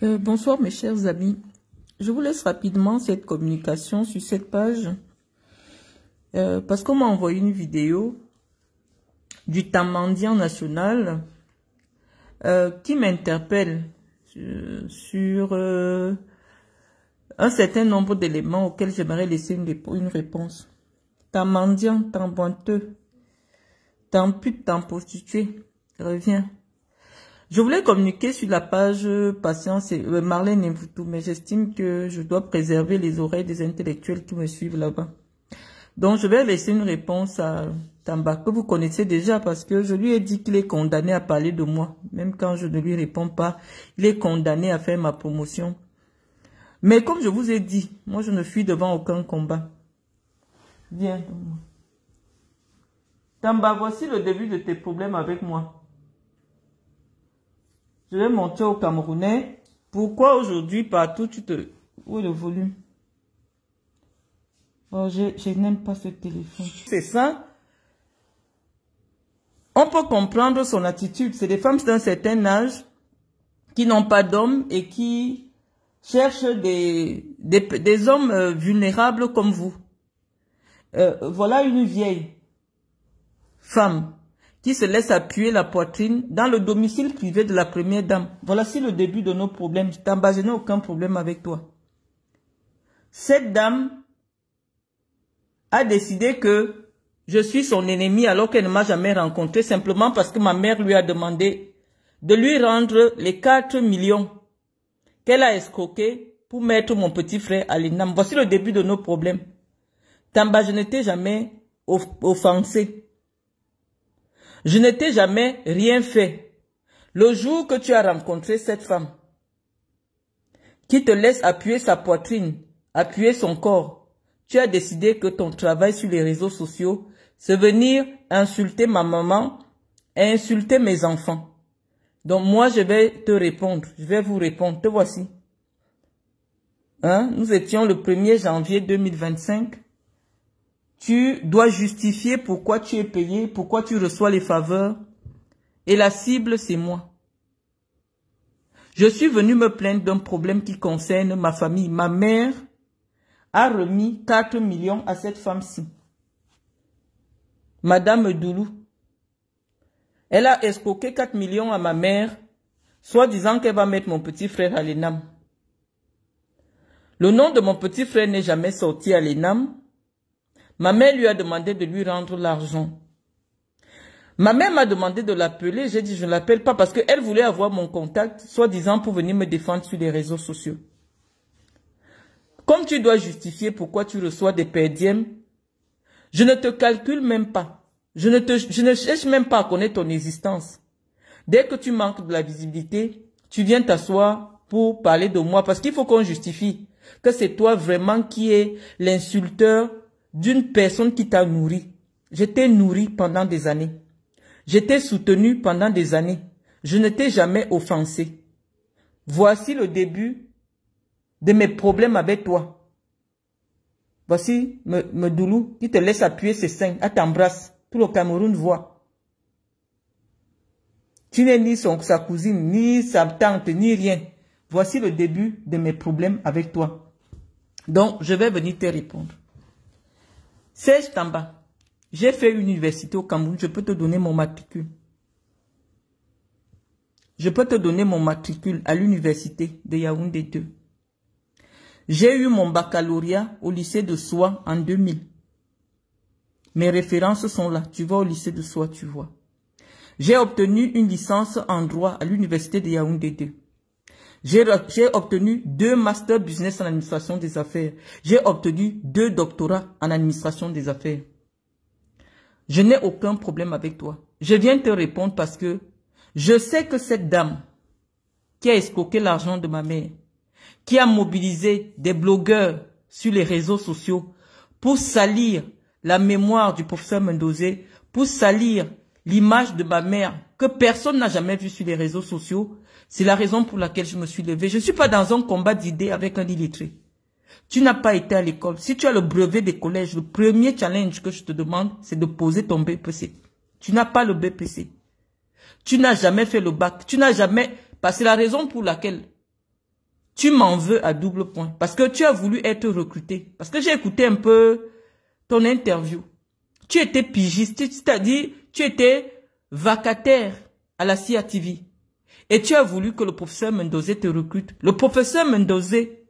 Bonsoir mes chers amis. Je vous laisse rapidement cette communication sur cette page parce qu'on m'a envoyé une vidéo du Tamandian national qui m'interpelle sur un certain nombre d'éléments auxquels j'aimerais laisser une réponse. Tamandian, tambointeux, tampute, tamprostitué, reviens. Je voulais communiquer sur la page Patience et Marlène et Mvutu, mais j'estime que je dois préserver les oreilles des intellectuels qui me suivent là-bas. Donc, je vais laisser une réponse à Tamba, que vous connaissez déjà, parce que je lui ai dit qu'il est condamné à parler de moi. Même quand je ne lui réponds pas, il est condamné à faire ma promotion. Mais comme je vous ai dit, moi, je ne fuis devant aucun combat. Viens. Tamba, voici le début de tes problèmes avec moi. Je vais montrer aux Camerounais pourquoi aujourd'hui partout tu te... Où est le volume? Oh, je n'aime pas ce téléphone. C'est ça. On peut comprendre son attitude. C'est des femmes d'un certain âge qui n'ont pas d'hommes et qui cherchent des hommes vulnérables comme vous. Voilà une vieille femme qui se laisse appuyer la poitrine dans le domicile privé de la première dame. Voici le début de nos problèmes. Je n'ai aucun problème avec toi. Cette dame a décidé que je suis son ennemi alors qu'elle ne m'a jamais rencontré, simplement parce que ma mère lui a demandé de lui rendre les 4 millions qu'elle a escroqués pour mettre mon petit frère à l'ENAM. Voici le début de nos problèmes. Tamba, je ne t'ai jamais offensé. Je ne t'ai jamais rien fait. Le jour que tu as rencontré cette femme qui te laisse appuyer sa poitrine, appuyer son corps, tu as décidé que ton travail sur les réseaux sociaux, c'est venir insulter ma maman et insulter mes enfants. Donc moi, je vais te répondre. Je vais vous répondre. Te voici. Nous étions le 1er janvier 2025. Tu dois justifier pourquoi tu es payé, pourquoi tu reçois les faveurs. Et la cible, c'est moi. Je suis venu me plaindre d'un problème qui concerne ma famille. Ma mère a remis 4 millions à cette femme-ci. Madame Doulou. Elle a escroqué 4 millions à ma mère, soit disant qu'elle va mettre mon petit frère à l'ENAM. Le nom de mon petit frère n'est jamais sorti à l'ENAM. Ma mère lui a demandé de lui rendre l'argent. Ma mère m'a demandé de l'appeler. J'ai dit je ne l'appelle pas parce qu'elle voulait avoir mon contact, soi-disant pour venir me défendre sur les réseaux sociaux. Comme tu dois justifier pourquoi tu reçois des perdièmes, je ne te calcule même pas. Je ne cherche même pas à connaître ton existence. Dès que tu manques de la visibilité, tu viens t'asseoir pour parler de moi parce qu'il faut qu'on justifie que c'est toi vraiment qui es l'insulteur d'une personne qui t'a nourri. Je t'ai nourri pendant des années. Je t'ai soutenu pendant des années. Je ne t'ai jamais offensé. Voici le début de mes problèmes avec toi. Voici Medoulou qui te laisse appuyer ses seins. Elle t'embrasse. Tout le Cameroun voit. Tu n'es ni sa cousine, ni sa tante, ni rien. Voici le début de mes problèmes avec toi. Donc, je vais venir te répondre. Serge Tamba, j'ai fait l'université au Cameroun, je peux te donner mon matricule. Je peux te donner mon matricule à l'université de Yaoundé 2. J'ai eu mon baccalauréat au lycée de Soie en 2000. Mes références sont là. Tu vas au lycée de Soie, tu vois. J'ai obtenu une licence en droit à l'université de Yaoundé 2. J'ai obtenu 2 masters business en administration des affaires. J'ai obtenu 2 doctorats en administration des affaires. Je n'ai aucun problème avec toi. Je viens te répondre parce que je sais que cette dame qui a escroqué l'argent de ma mère, qui a mobilisé des blogueurs sur les réseaux sociaux pour salir la mémoire du professeur Mendozé, pour salir l'image de ma mère que personne n'a jamais vue sur les réseaux sociaux, c'est la raison pour laquelle je me suis levée. Je ne suis pas dans un combat d'idées avec un illettré. Tu n'as pas été à l'école. Si tu as le brevet des collèges, le premier challenge que je te demande, c'est de poser ton BPC. Tu n'as pas le BPC. Tu n'as jamais fait le bac. Tu n'as jamais... Parce que c'est la raison pour laquelle tu m'en veux à double point. Parce que tu as voulu être recruté. Parce que j'ai écouté un peu ton interview. Tu étais pigiste, c'est-à-dire tu étais vacataire à la CIATV. Et tu as voulu que le professeur Mendozé te recrute. Le professeur Mendozé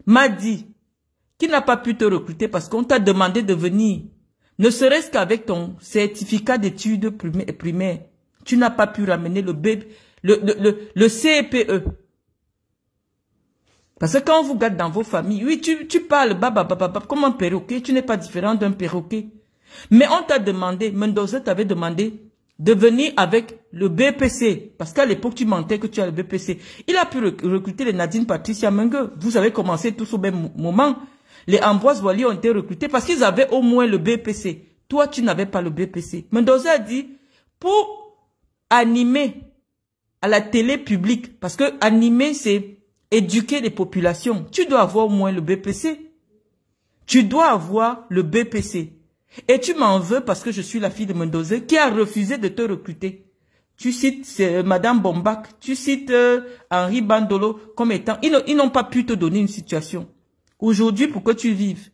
m'a dit qu'il n'a pas pu te recruter parce qu'on t'a demandé de venir. Ne serait-ce qu'avec ton certificat d'études primaires. Tu n'as pas pu ramener le CPE. Parce que quand on vous garde dans vos familles, oui, tu parles comme un perroquet, tu n'es pas différent d'un perroquet. Mais on t'a demandé, Mendozé t'avait demandé de venir avec le BPC. Parce qu'à l'époque, tu mentais que tu as le BPC. Il a pu recruter les Nadine Patricia Mengue. Vous avez commencé tous au même moment. Les Ambroise Wally ont été recrutés parce qu'ils avaient au moins le BPC. Toi, tu n'avais pas le BPC. Mendozé a dit, pour animer à la télé publique, parce que animer, c'est éduquer les populations. Tu dois avoir au moins le BPC. Tu dois avoir le BPC. Et tu m'en veux parce que je suis la fille de Mendozé qui a refusé de te recruter. Tu cites Madame Bombac, tu cites Henri Bandolo comme étant... Ils n'ont pas pu te donner une situation. Aujourd'hui, pour que tu vives,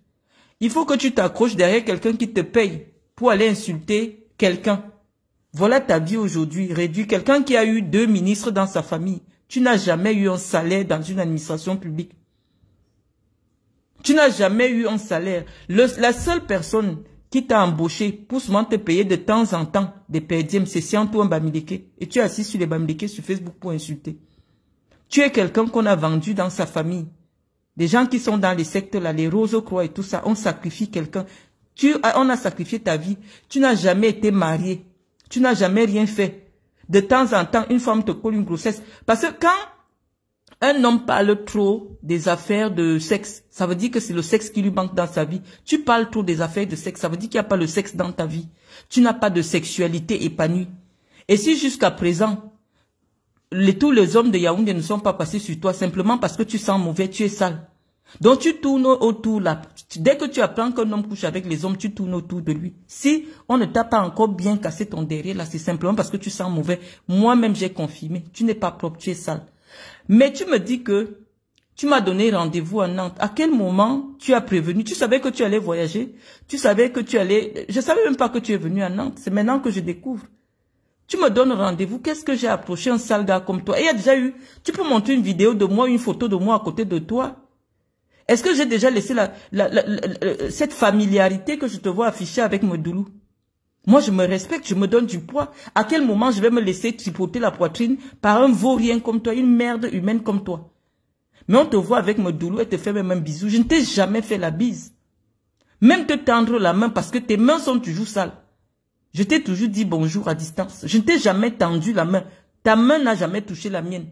il faut que tu t'accroches derrière quelqu'un qui te paye pour aller insulter quelqu'un. Voilà ta vie aujourd'hui, réduit. Quelqu'un qui a eu 2 ministres dans sa famille. Tu n'as jamais eu un salaire dans une administration publique. Tu n'as jamais eu un salaire. La seule personne qui t'a embauché pour souvent te payer de temps en temps des perdièmes, c'est Siantou Mbamileke. Et tu es assis sur les Bamileke sur Facebook pour insulter. Tu es quelqu'un qu'on a vendu dans sa famille. Des gens qui sont dans les sectes là, les Rose-Croix et tout ça, on sacrifie quelqu'un. On a sacrifié ta vie. Tu n'as jamais été marié. Tu n'as jamais rien fait. De temps en temps, une femme te colle une grossesse. Parce que quand un homme parle trop des affaires de sexe, ça veut dire que c'est le sexe qui lui manque dans sa vie. Tu parles trop des affaires de sexe, ça veut dire qu'il n'y a pas le sexe dans ta vie. Tu n'as pas de sexualité épanouie. Et si jusqu'à présent, tous les hommes de Yaoundé ne sont pas passés sur toi simplement parce que tu sens mauvais, tu es sale. Donc tu tournes autour là. Dès que tu apprends qu'un homme couche avec les hommes, tu tournes autour de lui. Si on ne t'a pas encore bien cassé ton derrière là, c'est simplement parce que tu sens mauvais. Moi-même j'ai confirmé. Tu n'es pas propre, tu es sale. Mais tu me dis que tu m'as donné rendez-vous à Nantes. À quel moment tu as prévenu? Tu savais que tu allais voyager? Tu savais que tu allais... Je savais même pas que tu es venu à Nantes. C'est maintenant que je découvre. Tu me donnes rendez-vous. Qu'est-ce que j'ai approché un sale gars comme toi? Et il y a déjà eu... Tu peux montrer une vidéo de moi, une photo de moi à côté de toi? Est-ce que j'ai déjà laissé cette familiarité que je te vois afficher avec Medoulou? Moi, je me respecte, je me donne du poids. À quel moment je vais me laisser tripoter la poitrine par un vaurien comme toi, une merde humaine comme toi? Mais on te voit avec Medoulou et te fait même un bisou. Je ne t'ai jamais fait la bise. Même te tendre la main parce que tes mains sont toujours sales. Je t'ai toujours dit bonjour à distance. Je ne t'ai jamais tendu la main. Ta main n'a jamais touché la mienne.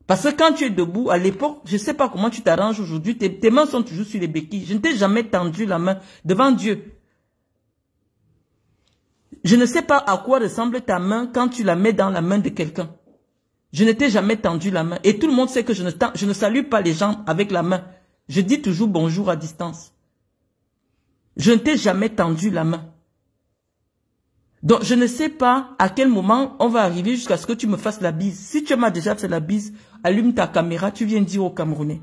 Parce que quand tu es debout, à l'époque, je ne sais pas comment tu t'arranges aujourd'hui, tes mains sont toujours sur les béquilles. Je ne t'ai jamais tendu la main devant Dieu. Je ne sais pas à quoi ressemble ta main quand tu la mets dans la main de quelqu'un. Je ne t'ai jamais tendu la main. Et tout le monde sait que je ne salue pas les gens avec la main. Je dis toujours bonjour à distance. Je ne t'ai jamais tendu la main. Donc, je ne sais pas à quel moment on va arriver jusqu'à ce que tu me fasses la bise. Si tu m'as déjà fait la bise, allume ta caméra, tu viens dire aux Camerounais.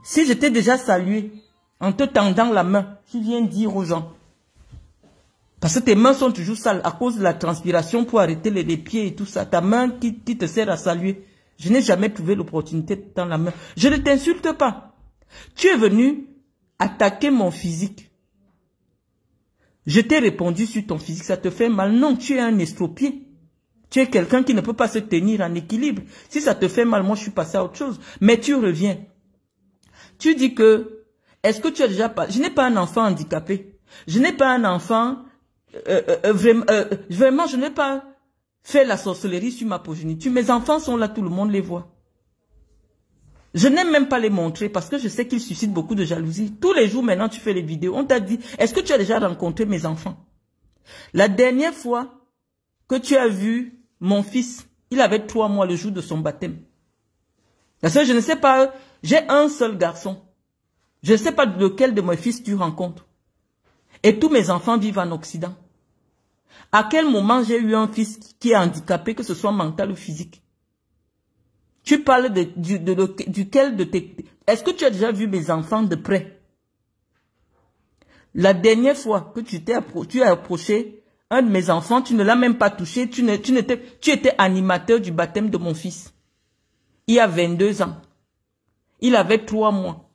Si je t'ai déjà salué en te tendant la main, tu viens dire aux gens. Parce que tes mains sont toujours sales à cause de la transpiration pour arrêter les pieds et tout ça. Ta main qui te sert à saluer. Je n'ai jamais trouvé l'opportunité de tendre la main. Je ne t'insulte pas. Tu es venu attaquer mon physique. Je t'ai répondu sur ton physique, ça te fait mal. Non, tu es un estropié. Tu es quelqu'un qui ne peut pas se tenir en équilibre. Si ça te fait mal, moi je suis passé à autre chose. Mais tu reviens. Tu dis que, est-ce que tu as déjà pas... Je n'ai pas un enfant handicapé. Je n'ai pas un enfant... vraiment, je n'ai pas fait la sorcellerie sur ma progéniture. Mes enfants sont là, tout le monde les voit. Je n'aime même pas les montrer parce que je sais qu'ils suscitent beaucoup de jalousie. Tous les jours maintenant, tu fais les vidéos. On t'a dit, est-ce que tu as déjà rencontré mes enfants? La dernière fois que tu as vu mon fils, il avait 3 mois le jour de son baptême. Parce que je ne sais pas, j'ai un seul garçon. Je ne sais pas lequel de mes fils tu rencontres. Et tous mes enfants vivent en Occident. À quel moment j'ai eu un fils qui est handicapé, que ce soit mental ou physique? Tu parles duquel de tes... Est-ce que tu as déjà vu mes enfants de près? La dernière fois que tu as approché un de mes enfants, tu ne l'as même pas touché. Tu étais animateur du baptême de mon fils. Il y a 22 ans. Il avait 3 mois.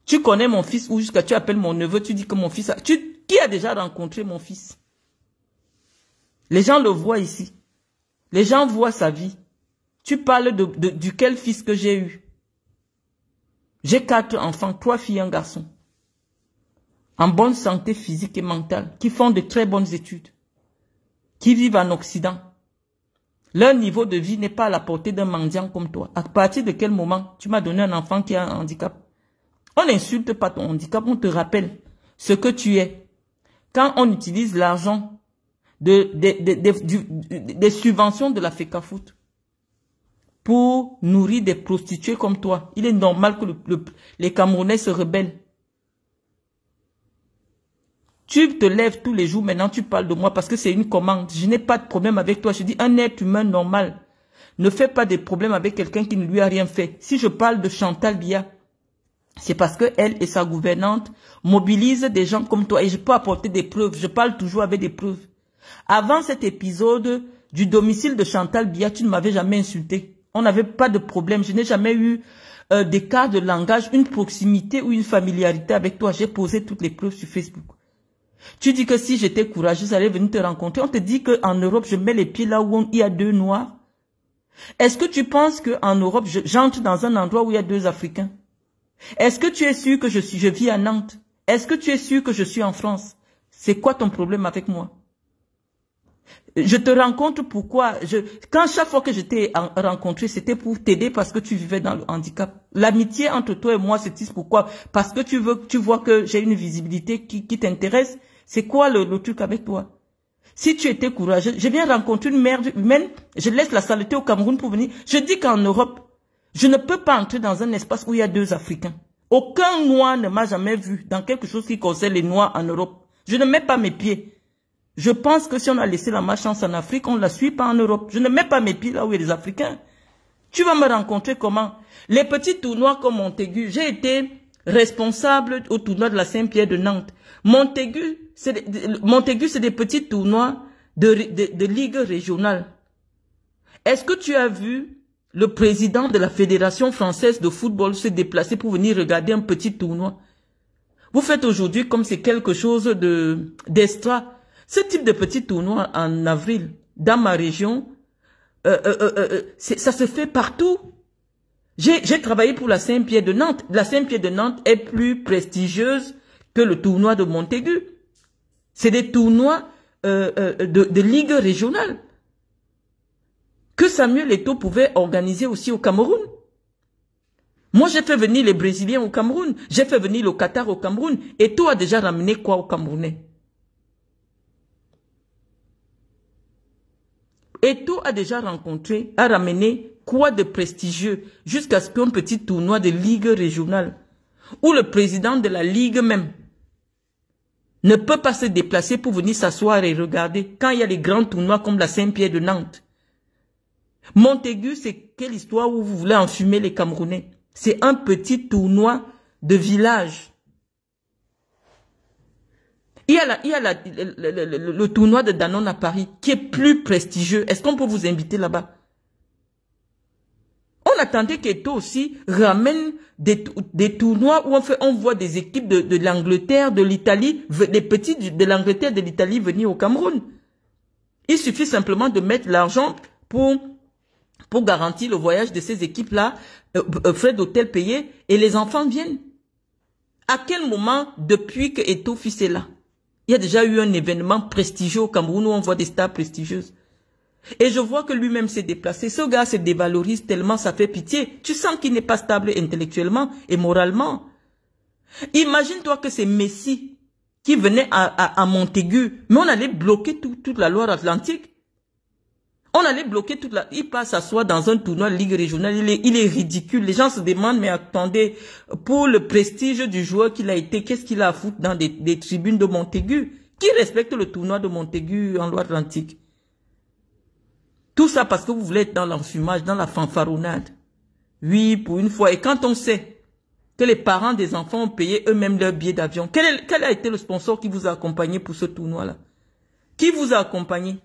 Tu connais mon fils ou jusqu'à tu appelles mon neveu, tu dis que mon fils... Qui a déjà rencontré mon fils? Les gens le voient ici. Les gens voient sa vie. Tu parles duquel fils que j'ai eu. J'ai 4 enfants, 3 filles et un garçon. En bonne santé physique et mentale, qui font de très bonnes études, qui vivent en Occident. Leur niveau de vie n'est pas à la portée d'un mendiant comme toi. À partir de quel moment tu m'as donné un enfant qui a un handicap? On n'insulte pas ton handicap, on te rappelle ce que tu es. Quand on utilise l'argent des subventions de la FECAFOOT pour nourrir des prostituées comme toi, il est normal que les Camerounais se rebellent. Tu te lèves tous les jours, maintenant tu parles de moi parce que c'est une commande. Je n'ai pas de problème avec toi. Je dis un être humain normal. Ne fais pas des problèmes avec quelqu'un qui ne lui a rien fait. Si je parle de Chantal Biya, c'est parce que elle et sa gouvernante mobilisent des gens comme toi. Et je peux apporter des preuves. Je parle toujours avec des preuves. Avant cet épisode du domicile de Chantal Biya, tu ne m'avais jamais insulté. On n'avait pas de problème. Je n'ai jamais eu d'écart de langage, une proximité ou une familiarité avec toi. J'ai posé toutes les preuves sur Facebook. Tu dis que si j'étais courageuse, j'allais venir te rencontrer. On te dit qu'en Europe, je mets les pieds là où il y a 2 Noirs. Est-ce que tu penses qu'en Europe, j'entre dans un endroit où il y a 2 Africains? Est-ce que tu es sûr que je vis à Nantes? Est-ce que tu es sûr que je suis en France? C'est quoi ton problème avec moi? Je te rencontre pourquoi? Quand chaque fois que je t'ai rencontré, c'était pour t'aider parce que tu vivais dans le handicap. L'amitié entre toi et moi, c'est pourquoi? Parce que tu vois que j'ai une visibilité qui t'intéresse. C'est quoi le truc avec toi? Si tu étais courageux, je viens rencontrer une mère humaine, je laisse la saleté au Cameroun pour venir. Je dis qu'en Europe, je ne peux pas entrer dans un espace où il y a 2 Africains. Aucun Noir ne m'a jamais vu dans quelque chose qui concerne les Noirs en Europe. Je ne mets pas mes pieds. Je pense que si on a laissé la malchance en Afrique, on ne la suit pas en Europe. Je ne mets pas mes pieds là où il y a des Africains. Tu vas me rencontrer comment? Les petits tournois comme Montaigu, j'ai été responsable au tournoi de la Saint-Pierre de Nantes. Montaigu, c'est des petits tournois de ligue régionale. Est-ce que tu as vu le président de la Fédération française de football se déplacer pour venir regarder un petit tournoi? Vous faites aujourd'hui comme c'est quelque chose d'extra. Ce type de petit tournoi en avril, dans ma région, ça se fait partout. J'ai travaillé pour la Saint-Pierre de Nantes. La Saint-Pierre de Nantes est plus prestigieuse que le tournoi de Montaigu. C'est des tournois de ligue régionale que Samuel Eto'o pouvait organiser aussi au Cameroun. Moi, j'ai fait venir les Brésiliens au Cameroun. J'ai fait venir le Qatar au Cameroun. Eto'o a déjà ramené quoi au Camerounais? Eto'o a déjà ramené quoi de prestigieux jusqu'à ce qu'un petit tournoi de ligue régionale, où le président de la ligue même ne peut pas se déplacer pour venir s'asseoir et regarder quand il y a les grands tournois comme la Saint-Pierre de Nantes. Montaigu, c'est quelle histoire où vous voulez enfumer les Camerounais? C'est un petit tournoi de village. Il y a le tournoi de Danone à Paris qui est plus prestigieux. Est-ce qu'on peut vous inviter là-bas? On attendait qu'Eto'o aussi ramène des tournois où on voit des équipes de l'Angleterre, de l'Italie, des petits de l'Angleterre, de l'Italie venir au Cameroun. Il suffit simplement de mettre l'argent pour garantir le voyage de ces équipes-là, frais d'hôtel payés, et les enfants viennent. À quel moment, depuis que Eto'o fils est là, il y a déjà eu un événement prestigieux au Cameroun où on voit des stars prestigieuses? Et je vois que lui-même s'est déplacé. Ce gars se dévalorise tellement, ça fait pitié. Tu sens qu'il n'est pas stable intellectuellement et moralement. Imagine-toi que c'est Messi qui venait à Montaigu, mais on allait bloquer toute la Loire-Atlantique. On allait bloquer toute la... Il passe s'asseoir dans un tournoi de Ligue régionale, il est ridicule. Les gens se demandent, mais attendez, pour le prestige du joueur qu'il a été, qu'est-ce qu'il a à foutre dans des tribunes de Montaigu? Qui respecte le tournoi de Montaigu en Loire-Atlantique? Tout ça parce que vous voulez être dans l'enfumage, dans la fanfaronnade. Oui, pour une fois. Et quand on sait que les parents des enfants ont payé eux-mêmes leur billet d'avion, quel a été le sponsor qui vous a accompagné pour ce tournoi-là? Qui vous a accompagné?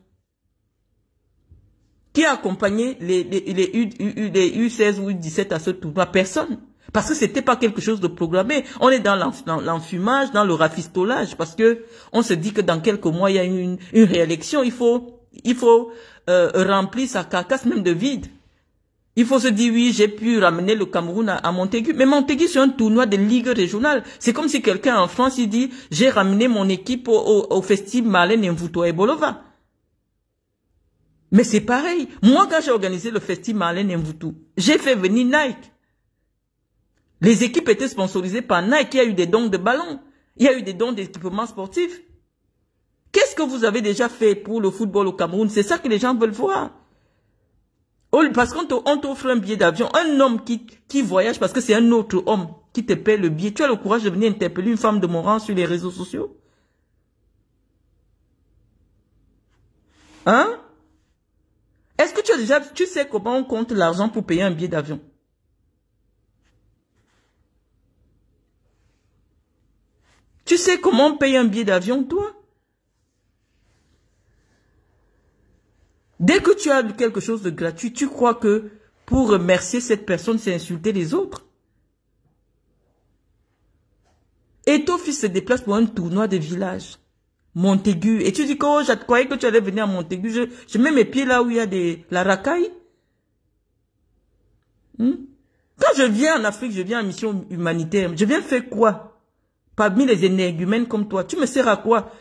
Qui a accompagné les U16 ou U17 à ce tournoi? Personne. Parce que c'était pas quelque chose de programmé. On est dans l'enfumage, dans le rafistolage, parce que on se dit que dans quelques mois, il y a une réélection. Il faut remplir sa carcasse même de vide. Il faut se dire, oui, j'ai pu ramener le Cameroun à Montaigu. Mais Montaigu, c'est un tournoi de ligue régionale. C'est comme si quelqu'un en France, il dit, j'ai ramené mon équipe au festival Marlène Mvuto et Bolova. Mais c'est pareil. Moi, quand j'ai organisé le festival Marlène Mvuto, j'ai fait venir Nike. Les équipes étaient sponsorisées par Nike. Il y a eu des dons de ballons. Il y a eu des dons d'équipements sportifs. Qu'est-ce que vous avez déjà fait pour le football au Cameroun? C'est ça que les gens veulent voir. Parce qu'on t'offre un billet d'avion. Un homme qui voyage parce que c'est un autre homme qui te paie le billet. Tu as le courage de venir interpeller une femme de mon rang sur les réseaux sociaux? Hein? Est-ce que tu sais comment on compte l'argent pour payer un billet d'avion? Tu sais comment on paye un billet d'avion, toi? Dès que tu as quelque chose de gratuit, tu crois que pour remercier cette personne, c'est insulter les autres. Et ton fils se déplace pour un tournoi de village. Montaigu. Et tu dis que, oh, je croyais que tu allais venir à Montaigu. Je mets mes pieds là où il y a la racaille. Quand je viens en Afrique, je viens en mission humanitaire. Je viens faire quoi? Parmi les énergumènes comme toi, tu me sers à quoi?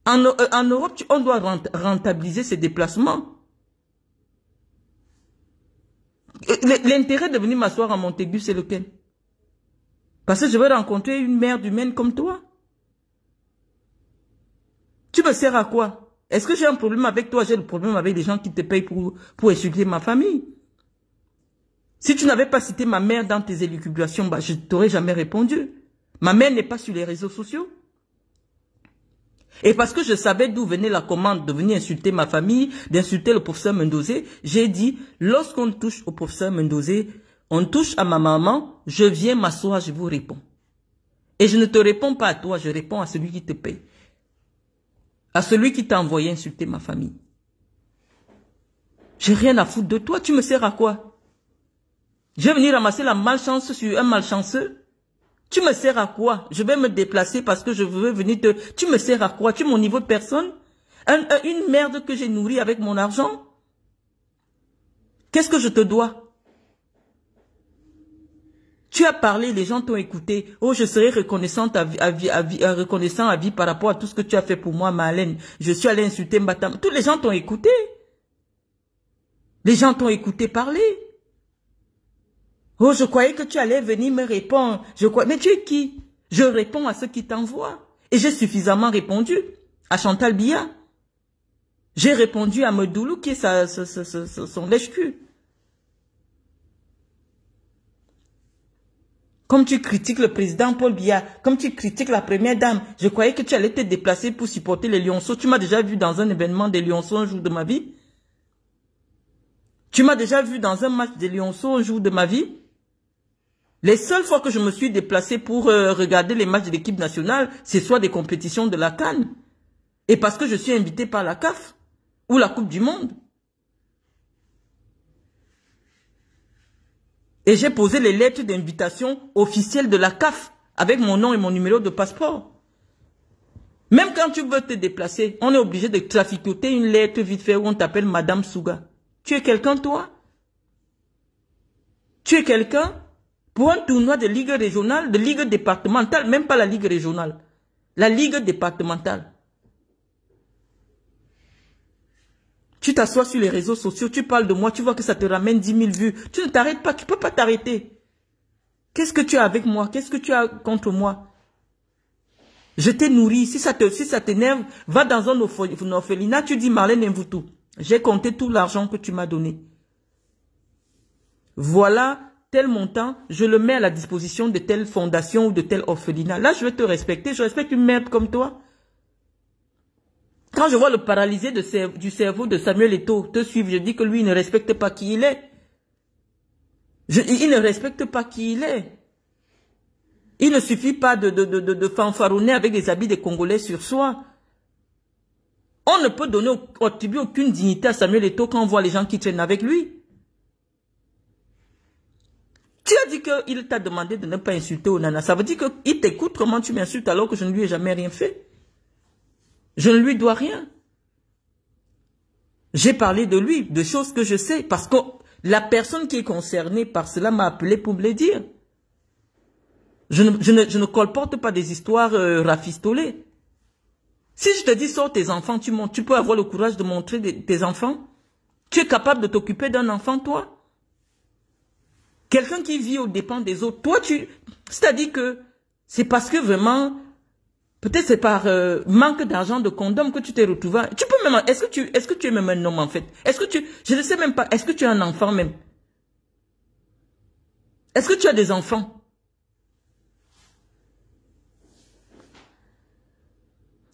En Europe, on doit rentabiliser ces déplacements. L'intérêt de venir m'asseoir à Montaigu, c'est lequel? Parce que je veux rencontrer une mère humaine comme toi. Tu me sers à quoi? Est-ce que j'ai un problème avec toi? J'ai le problème avec les gens qui te payent pour insulter ma famille. Si tu n'avais pas cité ma mère dans tes élucubrations, bah, je ne t'aurais jamais répondu. Ma mère n'est pas sur les réseaux sociaux. Et parce que je savais d'où venait la commande de venir insulter ma famille, d'insulter le professeur Mendozé, j'ai dit, lorsqu'on touche au professeur Mendozé, on touche à ma maman, je viens m'asseoir, je vous réponds. Et je ne te réponds pas à toi, je réponds à celui qui te paye. À celui qui t'a envoyé insulter ma famille. J'ai rien à foutre de toi, tu me sers à quoi? Je vais venir ramasser la malchance sur un malchanceux? Tu me sers à quoi? Je vais me déplacer parce que je veux venir te... Tu me sers à quoi? Tu es mon niveau de personne? Une merde que j'ai nourrie avec mon argent? Qu'est-ce que je te dois? Tu as parlé, les gens t'ont écouté. Oh, je serai reconnaissant à vie par rapport à tout ce que tu as fait pour moi, Marlène. Je suis allé insulter Mbatam. Tous les gens t'ont écouté. Les gens t'ont écouté parler. Oh, je croyais que tu allais venir me répondre. Mais tu es qui? Je réponds à ceux qui t'envoient. Et j'ai suffisamment répondu à Chantal Biya. J'ai répondu à Medoulou qui est son lèche-cul. Comme tu critiques le président Paul Biya, comme tu critiques la première dame, je croyais que tu allais te déplacer pour supporter les lionceaux. Tu m'as déjà vu dans un événement des lionceaux un jour de ma vie? Tu m'as déjà vu dans un match des lionceaux un jour de ma vie? Les seules fois que je me suis déplacé pour regarder les matchs de l'équipe nationale, c'est soit des compétitions de la CAN. Et parce que je suis invité par la CAF ou la Coupe du Monde. Et j'ai posé les lettres d'invitation officielles de la CAF avec mon nom et mon numéro de passeport. Même quand tu veux te déplacer, on est obligé de traficoter une lettre vite fait où on t'appelle Madame Souga. Tu es quelqu'un, toi? Tu es quelqu'un? Pour un tournoi de ligue régionale, de ligue départementale, même pas la ligue régionale, la ligue départementale. Tu t'assois sur les réseaux sociaux, tu parles de moi, tu vois que ça te ramène 10 000 vues. Tu ne t'arrêtes pas, tu ne peux pas t'arrêter. Qu'est-ce que tu as avec moi? Qu'est-ce que tu as contre moi? Je t'ai nourri. Si ça t'énerve, va dans un orphelinat, tu dis Marlène Mvuto. J'ai compté tout l'argent que tu m'as donné. Voilà tel montant, je le mets à la disposition de telle fondation ou de tel orphelinat. Là, je vais te respecter. Je respecte une merde comme toi. Quand je vois le paralysé du cerveau de Samuel Eto'o te suivre, je dis que lui, il ne respecte pas qui il est. Il ne respecte pas qui il est. Il ne suffit pas de fanfaronner avec des habits des Congolais sur soi. On ne peut donner attribuer aucune dignité à Samuel Eto'o quand on voit les gens qui traînent avec lui. Tu as dit qu'il t'a demandé de ne pas insulter Onana. Ça veut dire qu'il t'écoute comment tu m'insultes alors que je ne lui ai jamais rien fait. Je ne lui dois rien. J'ai parlé de lui, de choses que je sais, parce que la personne qui est concernée par cela m'a appelé pour me le dire. Je ne colporte pas des histoires rafistolées. Si je te dis sors tes enfants, tu montes, tu peux avoir le courage de montrer tes enfants. Tu es capable de t'occuper d'un enfant, toi? Quelqu'un qui vit aux dépens des autres. Toi, c'est-à-dire que c'est parce que vraiment, peut-être c'est par manque d'argent de condom que tu t'es retrouvé. Tu peux même, est-ce que tu es même un homme en fait? Je ne sais même pas, est-ce que tu es un enfant même? Est-ce que tu as des enfants?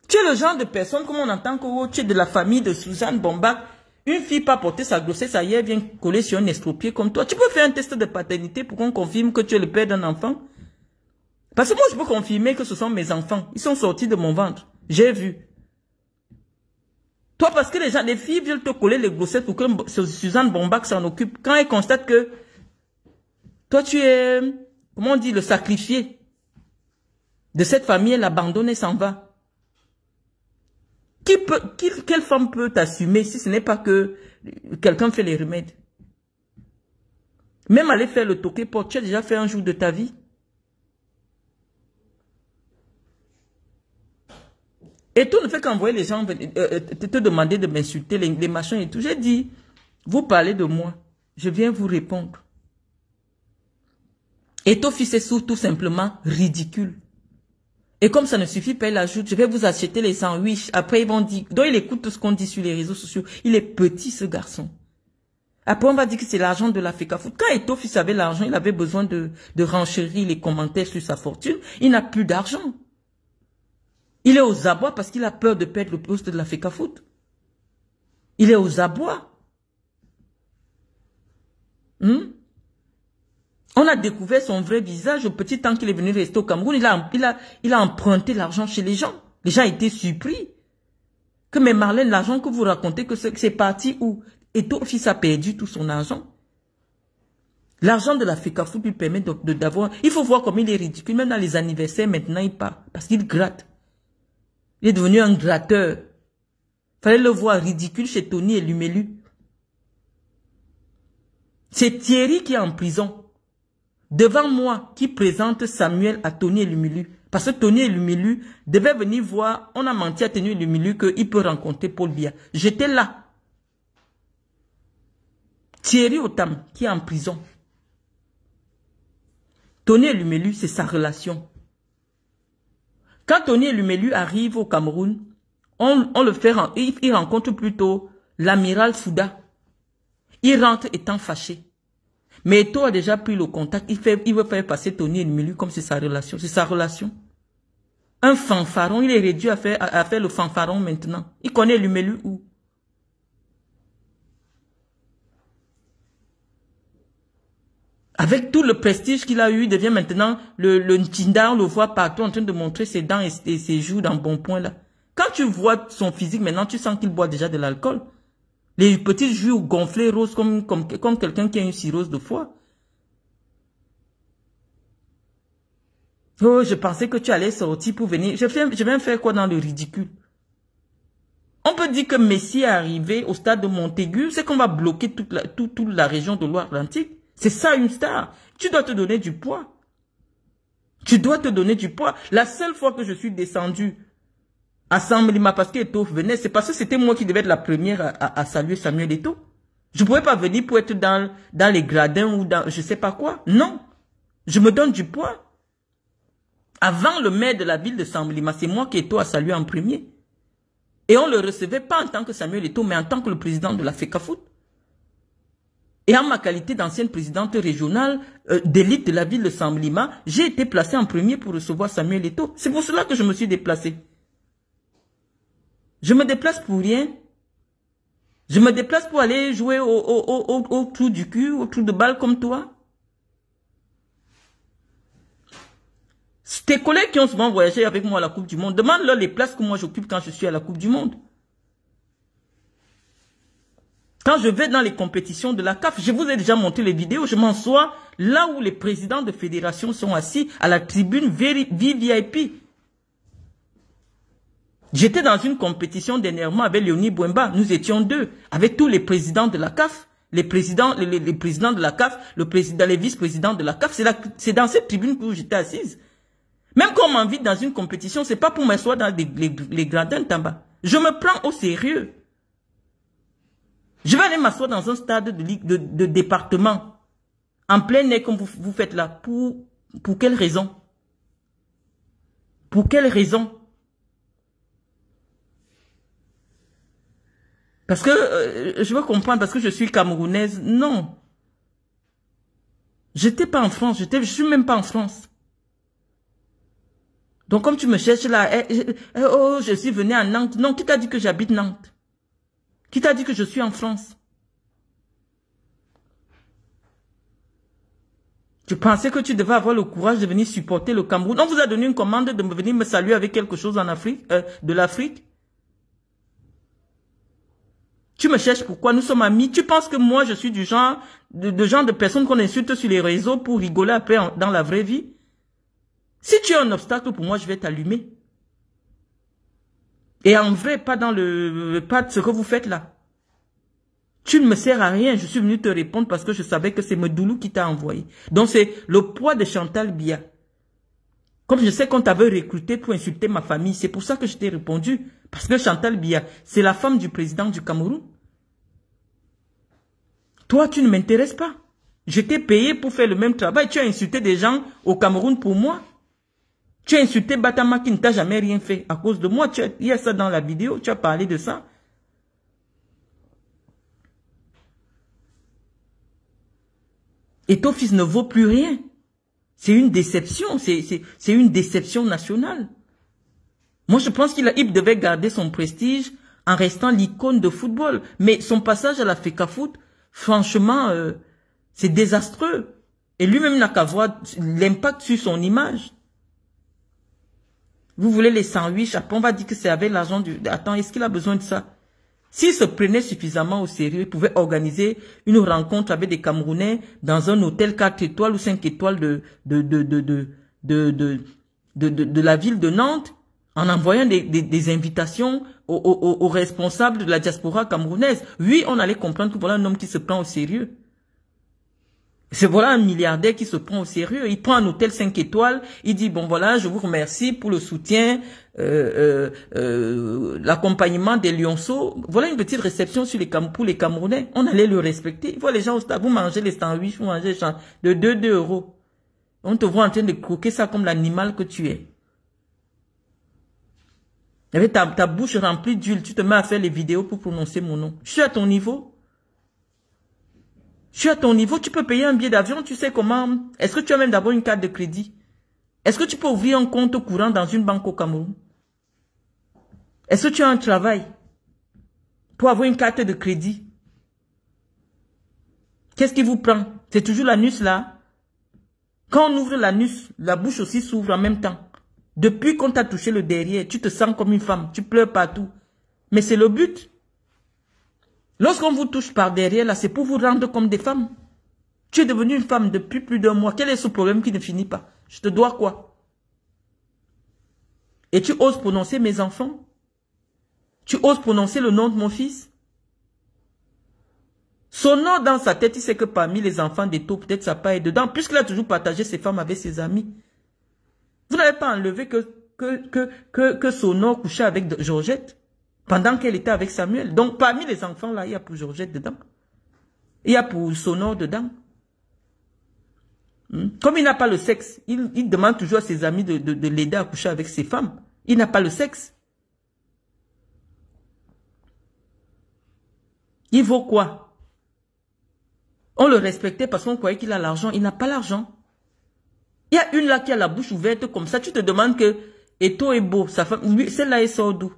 Tu es le genre de personne, comme on entend que tu es de la famille de Suzanne Bombach. Une fille pas porter sa grossesse ailleurs vient coller sur un estropié comme toi. Tu peux faire un test de paternité pour qu'on confirme que tu es le père d'un enfant. Parce que moi, je peux confirmer que ce sont mes enfants. Ils sont sortis de mon ventre. J'ai vu. Toi, parce que les filles veulent te coller les grossettes pour que Suzanne Bombach s'en occupe. Quand elles constatent que toi, tu es, comment on dit, le sacrifié de cette famille, elle abandonne et s'en va. Quelle femme peut t'assumer si ce n'est pas que quelqu'un fait les remèdes? Même aller faire le toqué porte, tu as déjà fait un jour de ta vie? Et tout ne fait qu'envoyer les gens te demander de m'insulter, les machins et tout. J'ai dit, vous parlez de moi, je viens vous répondre. Et ton fils est tout simplement ridicule. Et comme ça ne suffit pas, il ajoute, je vais vous acheter les sandwichs. Après, ils vont dire, donc il écoute tout ce qu'on dit sur les réseaux sociaux. Il est petit, ce garçon. Après, on va dire que c'est l'argent de la FECAFOOT. Quand Eto'o fils avait l'argent, il avait besoin de renchérir les commentaires sur sa fortune. Il n'a plus d'argent. Il est aux abois parce qu'il a peur de perdre le poste de la FECAFOOT. Il est aux abois. On a découvert son vrai visage au petit temps qu'il est venu rester au Cameroun. Il a emprunté l'argent chez les gens. Les gens étaient surpris. Que mais Marlène, l'argent que vous racontez, que c'est parti où Eto'o fils a perdu tout son argent. L'argent de la FECAFOOT lui permet d'avoir... Il faut voir comme il est ridicule. Même dans les anniversaires, maintenant, il part. Parce qu'il gratte. Il est devenu un gratteur. Fallait le voir ridicule chez Tony et Lumelu. C'est Thierry qui est en prison. Devant moi, qui présente Samuel à Tony et Lumelu. Parce que Tony et Lumelu devaient venir voir, on a menti à Tony et Lumelu qu'il peut rencontrer Paul Biya. J'étais là. Thierry Otam, qui est en prison. Tony et Lumelu, c'est sa relation. Quand Tony et Lumelu arrivent au Cameroun, on le fait, il rencontre plutôt l'amiral Fouda. Il rentre étant fâché. Mais Eto'o a déjà pris le contact. Il veut faire passer Tony et Lumelu comme c'est sa relation. C'est sa relation. Un fanfaron, il est réduit à faire le fanfaron maintenant. Il connaît Lumelu où? Avec tout le prestige qu'il a eu, il devient maintenant le Ntinda, on le voit partout en train de montrer ses dents et ses joues dans bon point là. Quand tu vois son physique maintenant, tu sens qu'il boit déjà de l'alcool. Les petites joues gonflées roses comme quelqu'un qui a une cirrhose de foie. Oh, je pensais que tu allais sortir pour venir. Je vais me faire quoi dans le ridicule? On peut dire que Messi est arrivé au stade de Montaigu, c'est qu'on va bloquer toute la région de Loire-Atlantique. C'est ça une star. Tu dois te donner du poids. Tu dois te donner du poids. La seule fois que je suis descendu à Samblima parce qu'Eto'o venait, c'est parce que c'était moi qui devais être la première à saluer Samuel Eto'o. Je ne pouvais pas venir pour être dans les gradins ou dans je ne sais pas quoi. Non. Je me donne du poids. Avant le maire de la ville de Samblima, c'est moi qu'Eto'o a salué en premier. Et on ne le recevait pas en tant que Samuel Eto'o, mais en tant que le président de la FECAFOOT. Et en ma qualité d'ancienne présidente régionale d'élite de la ville de Samblima, j'ai été placée en premier pour recevoir Samuel Eto'o. C'est pour cela que je me suis déplacée. Je me déplace pour rien. Je me déplace pour aller jouer au trou du cul, au trou de balle comme toi. Tes collègues qui ont souvent voyagé avec moi à la Coupe du Monde, demande-leur les places que moi j'occupe quand je suis à la Coupe du Monde. Quand je vais dans les compétitions de la CAF, je vous ai déjà montré les vidéos, je m'assois là où les présidents de fédération sont assis à la tribune VIP. J'étais dans une compétition dernièrement avec Léonie Bouemba, nous étions deux, avec tous les présidents de la CAF, les présidents de la CAF, les vice-présidents de la CAF, c'est dans cette tribune où j'étais assise. Même quand on m'invite dans une compétition, c'est pas pour m'asseoir dans les gradins tabac. Je me prends au sérieux. Je vais aller m'asseoir dans un stade de département, en plein air comme vous faites là. Pour quelle raison? Pour quelle raison? Parce que, je veux comprendre, parce que je suis camerounaise. Non. J'étais pas en France, je suis même pas en France. Donc comme tu me cherches là, oh, je suis venu à Nantes. Non, qui t'a dit que j'habite Nantes? Qui t'a dit que je suis en France? Tu pensais que tu devais avoir le courage de venir supporter le Cameroun. On vous a donné une commande de venir me saluer avec quelque chose en Afrique, de l'Afrique. Tu me cherches pourquoi? Nous sommes amis. Tu penses que moi je suis du genre de personne qu'on insulte sur les réseaux pour rigoler après dans la vraie vie? Si tu es un obstacle pour moi, je vais t'allumer. Et en vrai, pas ce que vous faites là. Tu ne me sers à rien. Je suis venu te répondre parce que je savais que c'est Medoulou qui t'a envoyé. Donc c'est le poids de Chantal Biya. Comme je sais qu'on t'avait recruté pour insulter ma famille, c'est pour ça que je t'ai répondu. Parce que Chantal Biya, c'est la femme du président du Cameroun. Toi, tu ne m'intéresses pas. Je t'ai payé pour faire le même travail. Tu as insulté des gens au Cameroun pour moi. Tu as insulté Batama qui ne t'a jamais rien fait à cause de moi. Il y a ça dans la vidéo, tu as parlé de ça. Et ton fils ne vaut plus rien. C'est une déception, c'est une déception nationale. Moi, je pense qu'il devait garder son prestige en restant l'icône de football. Mais son passage à la FECAFOOT, franchement, c'est désastreux. Et lui-même n'a qu'à voir l'impact sur son image. Vous voulez les sandwichs, après on va dire que c'est avec l'argent du... Attends, est-ce qu'il a besoin de ça? S'il se prenait suffisamment au sérieux, il pouvait organiser une rencontre avec des Camerounais dans un hôtel 4 étoiles ou 5 étoiles de la ville de Nantes, en envoyant des invitations aux responsables de la diaspora camerounaise. Oui, on allait comprendre que voilà un homme qui se prend au sérieux. C'est voilà un milliardaire qui se prend au sérieux. Il prend un hôtel 5 étoiles. Il dit, bon voilà, je vous remercie pour le soutien, l'accompagnement des lionceaux. Voilà une petite réception pour les Camerounais. On allait le respecter. Il voit les gens au stade, vous mangez les sandwichs, vous mangez de 2 euros. On te voit en train de croquer ça comme l'animal que tu es. Avec ta bouche remplie d'huile, tu te mets à faire les vidéos pour prononcer mon nom. Je suis à ton niveau. Je suis à ton niveau, tu peux payer un billet d'avion, tu sais comment. Est-ce que tu as même d'abord une carte de crédit? Est-ce que tu peux ouvrir un compte courant dans une banque au Cameroun? Est-ce que tu as un travail pour avoir une carte de crédit? Qu'est-ce qui vous prend? C'est toujours l'anus là. Quand on ouvre l'anus, la bouche aussi s'ouvre en même temps. Depuis qu'on t'a touché le derrière, tu te sens comme une femme, tu pleures partout. Mais c'est le but. Lorsqu'on vous touche par derrière, là, c'est pour vous rendre comme des femmes. Tu es devenue une femme depuis plus d'un mois. Quel est ce problème qui ne finit pas? Je te dois quoi? Et tu oses prononcer mes enfants? Tu oses prononcer le nom de mon fils? Son nom dans sa tête, il sait que parmi les enfants d'Eto, peut-être sa part est dedans, puisqu'il a toujours partagé ses femmes avec ses amis. Vous n'avez pas enlevé que son nom couchait avec Georgette pendant qu'elle était avec Samuel. Donc, parmi les enfants, là, il y a pour Georgette dedans. Il y a pour Sonor dedans. Comme il n'a pas le sexe, il demande toujours à ses amis de l'aider à coucher avec ses femmes. Il n'a pas le sexe. Il vaut quoi? On le respectait parce qu'on croyait qu'il a l'argent. Il n'a pas l'argent. Il y a une là qui a la bouche ouverte comme ça. Tu te demandes que Eto est beau. Sa femme, celle-là, elle sort d'où?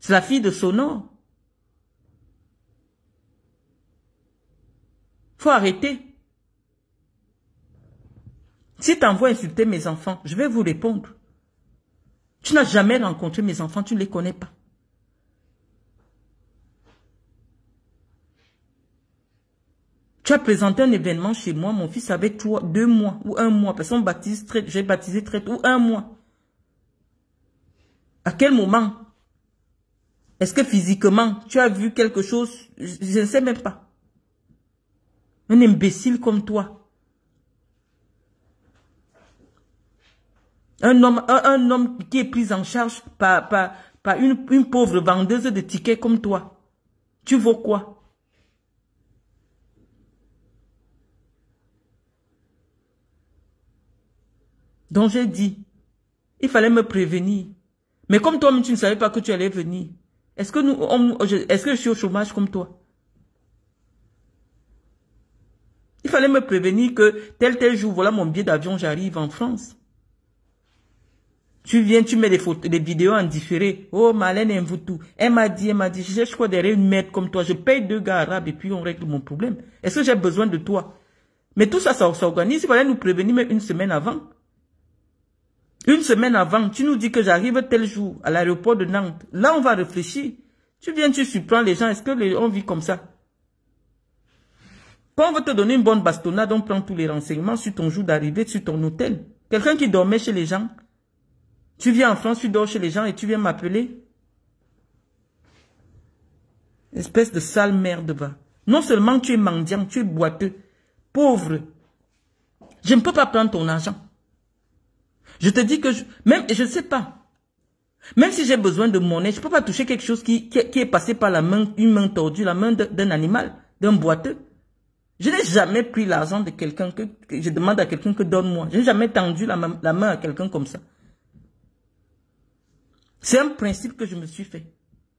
C'est la fille de Sonor. Faut arrêter. Si tu envoies insulter mes enfants, je vais vous répondre. Tu n'as jamais rencontré mes enfants, tu ne les connais pas. Tu as présenté un événement chez moi, mon fils avait 2 mois ou 1 mois. Personne baptise, j'ai baptisé très tôt, ou 1 mois. À quel moment? Est-ce que physiquement, tu as vu quelque chose? Je ne sais même pas. Un imbécile comme toi. Un homme qui est pris en charge par une pauvre vendeuse de tickets comme toi. Tu vaux quoi? Donc j'ai dit, il fallait me prévenir. Mais comme toi-même, tu ne savais pas que tu allais venir. Est-ce que je suis au chômage comme toi? Il fallait me prévenir que tel jour, voilà mon billet d'avion, j'arrive en France. Tu viens, tu mets des photos, des vidéos en différé. Oh, Marlène Mvoutou. Elle m'a dit, je cherche quoi derrière une merde comme toi. Je paye 2 gars arabes et puis on règle mon problème. Est-ce que j'ai besoin de toi? Mais tout ça, ça s'organise. Il fallait nous prévenir même une semaine avant. Une semaine avant, tu nous dis que j'arrive tel jour à l'aéroport de Nantes. Là, on va réfléchir. Tu viens, tu surprends les gens. Est-ce que on vit comme ça? Quand on veut te donner une bonne bastonnade, on prend tous les renseignements sur ton jour d'arrivée, sur ton hôtel. Quelqu'un qui dormait chez les gens. Tu viens en France, tu dors chez les gens et tu viens m'appeler. Espèce de sale merde, va. Non seulement tu es mendiant, tu es boiteux, pauvre. Je ne peux pas prendre ton argent. Je te dis que je ne sais pas. Même si j'ai besoin de monnaie, je ne peux pas toucher quelque chose qui est passé par la main, une main tordue, la main d'un animal, d'un boiteux. Je n'ai jamais pris l'argent de quelqu'un que je demande à quelqu'un que donne-moi. Je n'ai jamais tendu la main à quelqu'un comme ça. C'est un principe que je me suis fait.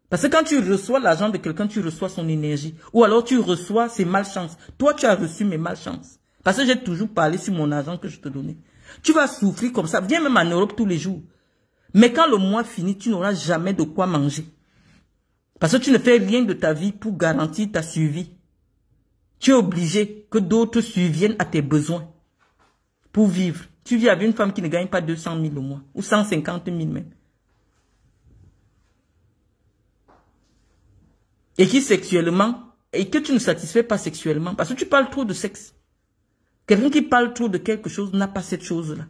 Parce que quand tu reçois l'argent de quelqu'un, tu reçois son énergie. Ou alors tu reçois ses malchances. Toi, tu as reçu mes malchances. Parce que j'ai toujours parlé sur mon argent que je te donnais. Tu vas souffrir comme ça. Viens même en Europe tous les jours. Mais quand le mois finit, tu n'auras jamais de quoi manger. Parce que tu ne fais rien de ta vie pour garantir ta survie. Tu es obligé que d'autres surviennent à tes besoins pour vivre. Tu vis avec une femme qui ne gagne pas 200 000 au mois. Ou 150 000 même. Et qui sexuellement, et que tu ne satisfais pas sexuellement, parce que tu parles trop de sexe. Quelqu'un qui parle trop de quelque chose n'a pas cette chose-là.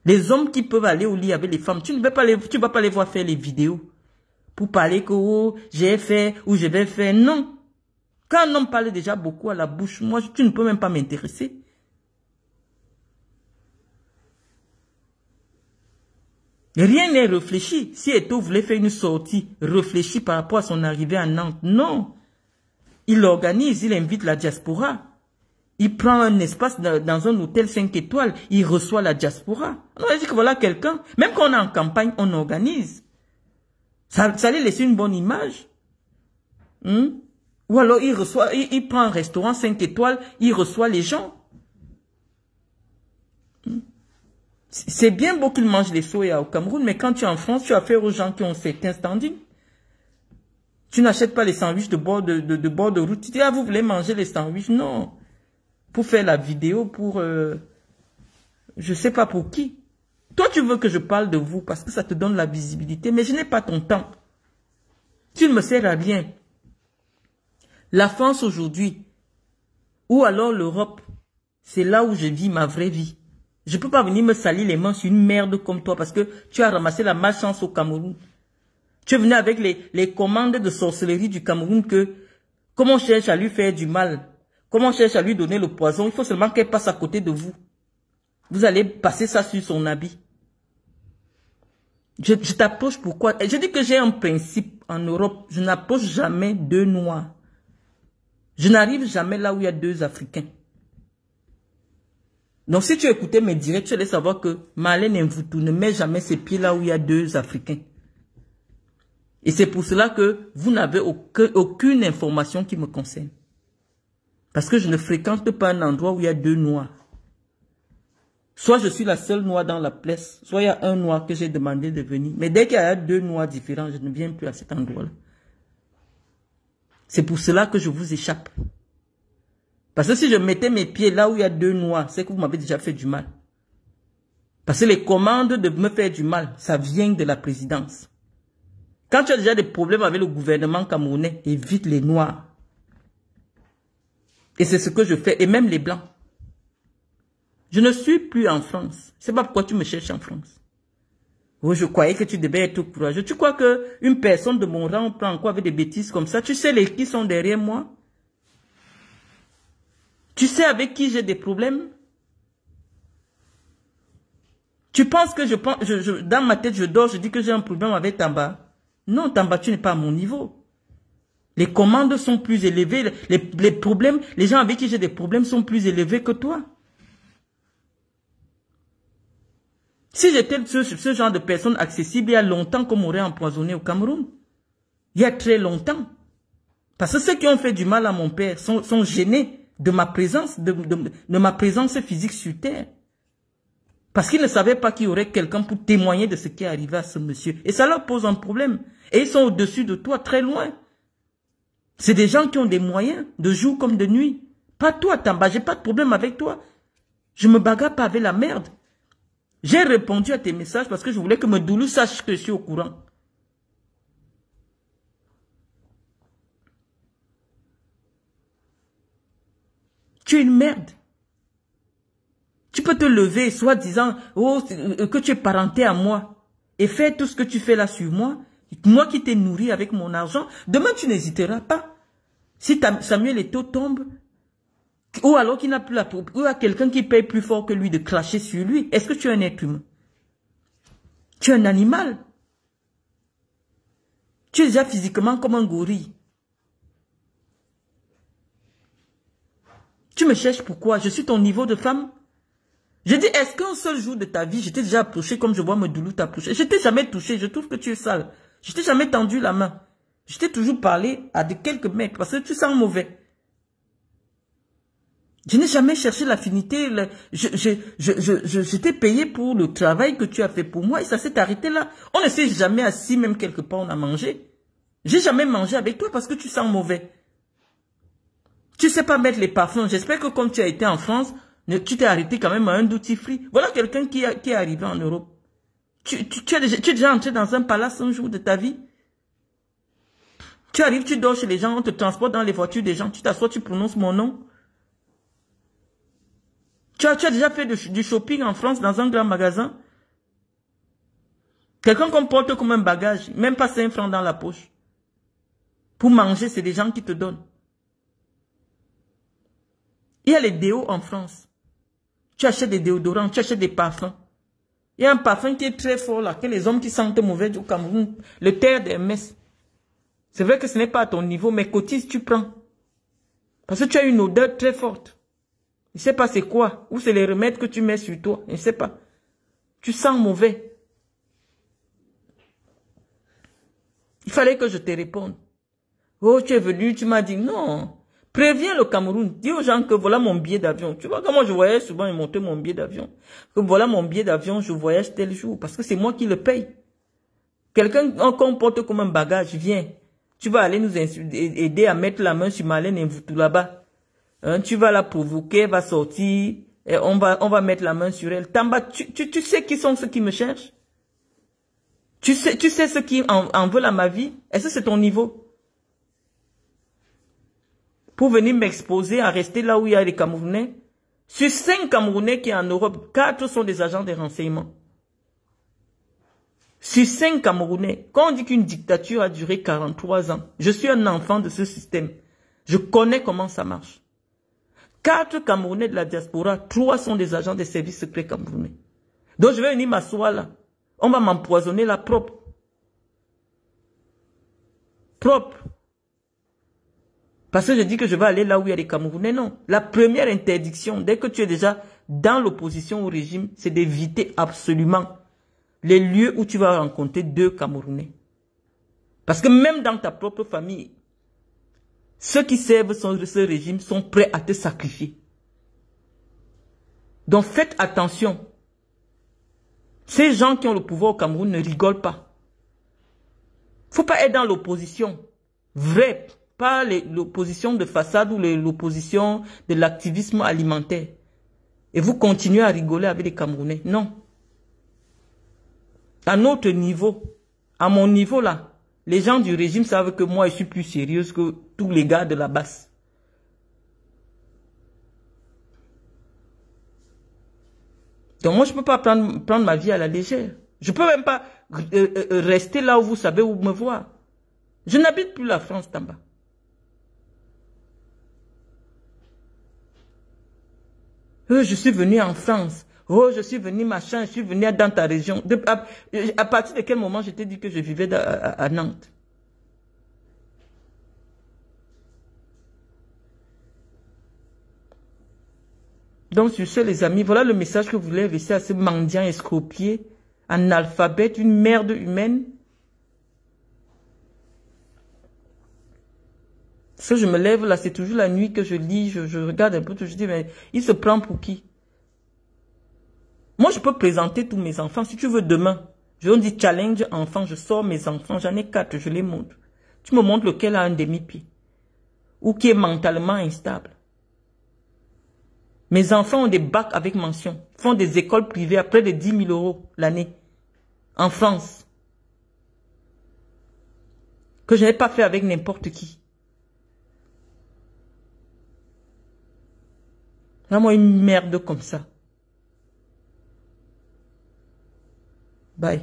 Les hommes qui peuvent aller au lit avec les femmes, tu ne vas pas les voir faire les vidéos pour parler que oh, j'ai fait ou je vais faire. Non. Quand un homme parle déjà beaucoup à la bouche, moi, tu ne peux même pas m'intéresser. Rien n'est réfléchi. Si Eto'o voulait faire une sortie réfléchie par rapport à son arrivée à Nantes, non. Il l'organise, il invite la diaspora. Il prend un espace dans un hôtel 5 étoiles, il reçoit la diaspora. On a dit que voilà quelqu'un, même quand on est en campagne, on organise. Ça allait laisser une bonne image. Ou alors il prend un restaurant 5 étoiles, il reçoit les gens. C'est bien beau qu'ils mangent les soya au Cameroun, mais quand tu es en France, tu as affaire aux gens qui ont certains standings. Tu n'achètes pas les sandwichs de bord de route. Tu dis, ah, vous voulez manger les sandwichs? Non. Pour faire la vidéo, pour... je sais pas pour qui. Toi, tu veux que je parle de vous parce que ça te donne la visibilité, mais je n'ai pas ton temps. Tu ne me sers à rien. La France aujourd'hui, ou alors l'Europe, c'est là où je vis ma vraie vie. Je ne peux pas venir me salir les mains sur une merde comme toi parce que tu as ramassé la malchance au Cameroun. Tu es venu avec les commandes de sorcellerie du Cameroun que, comme on cherche à lui faire du mal, comme on cherche à lui donner le poison, il faut seulement qu'elle passe à côté de vous. Vous allez passer ça sur son habit. Je t'approche pourquoi? Je dis que j'ai un principe en Europe. Je n'approche jamais 2 Noirs. Je n'arrive jamais là où il y a 2 Africains. Donc si tu écoutais mes directs, tu allais savoir que Marlène Mvoutou ne met jamais ses pieds là où il y a 2 Africains. Et c'est pour cela que vous n'avez aucune information qui me concerne. Parce que je ne fréquente pas un endroit où il y a 2 Noirs. Soit je suis la seule noire dans la place, soit il y a un noir que j'ai demandé de venir. Mais dès qu'il y a deux noirs différents, je ne viens plus à cet endroit-là. C'est pour cela que je vous échappe. Parce que si je mettais mes pieds là où il y a deux noirs, c'est que vous m'avez déjà fait du mal. Parce que les commandes de me faire du mal, ça vient de la présidence. Quand tu as déjà des problèmes avec le gouvernement camerounais, évite les noirs. Et c'est ce que je fais, et même les blancs. Je ne suis plus en France. C'est pas pourquoi tu me cherches en France. Oh, je croyais que tu devais être courageux. Tu crois qu'une personne de mon rang prend quoi avec des bêtises comme ça? Tu sais qui sont derrière moi? Tu sais avec qui j'ai des problèmes? Tu penses que dans ma tête, je dors, je dis que j'ai un problème avec Tamba? Non, Tamba, tu n'es pas à mon niveau. Les commandes sont plus élevées. Les problèmes, les gens avec qui j'ai des problèmes sont plus élevés que toi. Si j'étais ce genre de personne accessible, il y a longtemps qu'on m'aurait empoisonné au Cameroun. Il y a très longtemps. Parce que ceux qui ont fait du mal à mon père sont gênés de ma présence, de ma présence physique sur terre. Parce qu'ils ne savaient pas qu'il y aurait quelqu'un pour témoigner de ce qui est arrivé à ce monsieur. Et ça leur pose un problème. Et ils sont au-dessus de toi, très loin. C'est des gens qui ont des moyens, de jour comme de nuit. Pas toi, Tamba, j'ai pas de problème avec toi. Je me bagarre pas avec la merde. J'ai répondu à tes messages parce que je voulais que Medoulou sache que je suis au courant. Tu es une merde. Tu peux te lever, soi-disant, oh, que tu es parenté à moi, et faire tout ce que tu fais là sur moi. Moi qui t'ai nourri avec mon argent, demain tu n'hésiteras pas. Si Samuel Eto'o tombe, ou alors qu'il n'a plus la troupe, ou à quelqu'un qui paye plus fort que lui de cracher sur lui, est-ce que tu es un être humain? Tu es un animal. Tu es déjà physiquement comme un gorille. Tu me cherches pourquoi? Je suis ton niveau de femme. Je dis, est-ce qu'un seul jour de ta vie, je t'ai déjà approché comme je vois Medoulou t'approcher? Je t'ai jamais touché, je trouve que tu es sale. Je t'ai jamais tendu la main. Je t'ai toujours parlé à quelques mecs parce que tu sens mauvais. Je n'ai jamais cherché l'affinité. Je t'ai payé pour le travail que tu as fait pour moi et ça s'est arrêté là. On ne s'est jamais assis, même quelque part, on a mangé. J'ai jamais mangé avec toi parce que tu sens mauvais. Tu sais pas mettre les parfums. J'espère que comme tu as été en France, tu t'es arrêté quand même à un duty free. Voilà quelqu'un qui est arrivé en Europe. Tu es déjà entré dans un palace un jour de ta vie. Tu arrives, tu dors chez les gens, on te transporte dans les voitures des gens. Tu t'assois, tu prononces mon nom. Tu as déjà fait du shopping en France dans un grand magasin. Quelqu'un qu'on porte comme un bagage, même pas 5 francs dans la poche. Pour manger, c'est des gens qui te donnent. Il y a les déos en France. Tu achètes des déodorants, tu achètes des parfums. Il y a un parfum qui est très fort là, que les hommes qui sentent mauvais au Cameroun, le terre d'Hermès. C'est vrai que ce n'est pas à ton niveau, mais cotise, tu prends. Parce que tu as une odeur très forte. Je ne sais pas c'est quoi, ou c'est les remèdes que tu mets sur toi, je ne sais pas. Tu sens mauvais. Il fallait que je te réponde. Oh, tu es venu, tu m'as dit non. Préviens le Cameroun, dis aux gens que voilà mon billet d'avion. Tu vois comment je voyage souvent et monter mon billet d'avion. Que voilà mon billet d'avion, je voyage tel jour, parce que c'est moi qui le paye. Quelqu'un qu'on porte comme un bagage, viens. Tu vas aller nous aider à mettre la main sur Marlène et vous tout là-bas. Hein, tu vas la provoquer, elle va sortir, et on va mettre la main sur elle. Tamba, tu sais qui sont ceux qui me cherchent? Tu sais ceux qui en veulent à ma vie? Est-ce que c'est ton niveau? Pour venir m'exposer à rester là où il y a les Camerounais. Sur 5 Camerounais qui sont en Europe, 4 sont des agents de renseignement. Sur 5 Camerounais, quand on dit qu'une dictature a duré 43 ans, je suis un enfant de ce système. Je connais comment ça marche. 4 Camerounais de la diaspora, 3 sont des agents des services secrets camerounais. Donc je vais venir m'asseoir là. On va m'empoisonner là propre. Propre. Parce que je dis que je vais aller là où il y a des Camerounais, non. La première interdiction, dès que tu es déjà dans l'opposition au régime, c'est d'éviter absolument les lieux où tu vas rencontrer 2 Camerounais. Parce que même dans ta propre famille, ceux qui servent ce régime sont prêts à te sacrifier. Donc faites attention. Ces gens qui ont le pouvoir au Cameroun ne rigolent pas. Faut pas être dans l'opposition. Vrai. Pas l'opposition de façade ou l'opposition de l'activisme alimentaire. Et vous continuez à rigoler avec les Camerounais. Non. À notre niveau, à mon niveau là, les gens du régime savent que moi je suis plus sérieuse que tous les gars de la basse. Donc moi je peux pas prendre ma vie à la légère. Je peux même pas rester là où vous savez où me voir. Je n'habite plus la France, Tamba. Je suis venu en France. Oh, je suis venu machin, je suis venu dans ta région. À partir de quel moment je t'ai dit que je vivais à Nantes? Donc sur ce, les amis, voilà le message que vous voulez laisser à ce mendiant escropier, analphabète, une merde humaine. Si je me lève là, c'est toujours la nuit que je lis, je regarde un peu, je dis, mais il se prend pour qui? Moi, je peux présenter tous mes enfants. Si tu veux demain, je dis challenge enfant, je sors mes enfants, j'en ai 4, je les montre. Tu me montres lequel a un demi-pied ou qui est mentalement instable. Mes enfants ont des bacs avec mention, font des écoles privées à près de 10 000 € l'année en France. Que je n'ai pas fait avec n'importe qui. Vraiment une merde comme ça. Bye.